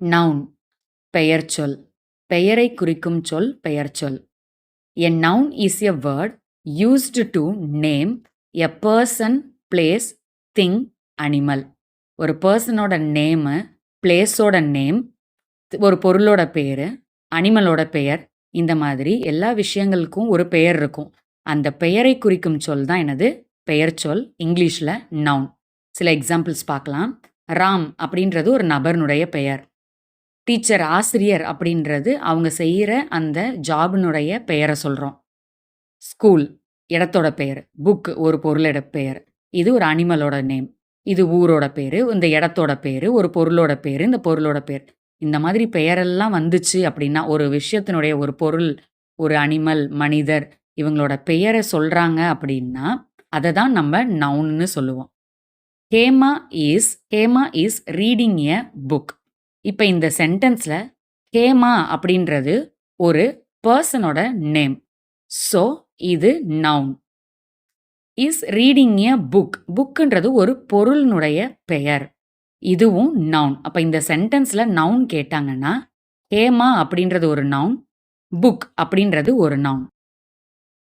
Noun பெயர்ச்சொல். பெயரைக் குறிக்கும் சொல் பெயர்ச்சொல். A noun is a word used to name a person, place, thing, animal. ஒரு பர்சனோட நேமு, பிளேஸோட நேம், ஒரு பொருளோட பேரு, அனிமலோட பெயர், இந்த மாதிரி எல்லா விஷயங்களுக்கும் ஒரு பெயர் இருக்கும். அந்த பெயரை குறிக்கும் சொல் தான் என்னது? பெயர்ச்சொல். இங்கிலீஷ்ல நவுன். சில எக்ஸாம்பிள்ஸ் பார்க்கலாம். ராம் அப்படின்றது ஒரு நபர்னுடைய பெயர். டீச்சர் ஆசிரியர் அப்படின்றது அவங்க செய்கிற அந்த ஜாபினுடைய பெயரை சொல்கிறோம். ஸ்கூல் இடத்தோட பெயர். புக் ஒரு பொருளோட பெயர். இது ஒரு அனிமலோட நேம். இது ஊரோட பேர். இந்த இடத்தோட பேர். ஒரு பொருளோட பேர். இந்த பொருளோட பேர். இந்த மாதிரி பெயரெல்லாம் வந்துச்சு அப்படின்னா ஒரு விஷயத்தினுடைய ஒரு பொருள், ஒரு அனிமல், மனிதர் இவங்களோட பெயரை சொல்கிறாங்க அப்படின்னா அதை தான் நம்ம நவுன்னு சொல்லுவோம். Hema is reading a book. இப்போ இந்த சென்டென்ஸில் ஹேமா அப்படின்றது ஒரு பர்சனோட நேம். ஸோ இது noun. Is reading a book. புக்குன்றது ஒரு பொருளினுடைய பெயர். இதுவும் நவுன். அப்போ இந்த சென்டென்ஸில் நவுன் கேட்டாங்கன்னா ஹேமா அப்படின்றது ஒரு நவுன், புக் அப்படின்றது ஒரு நவுன்.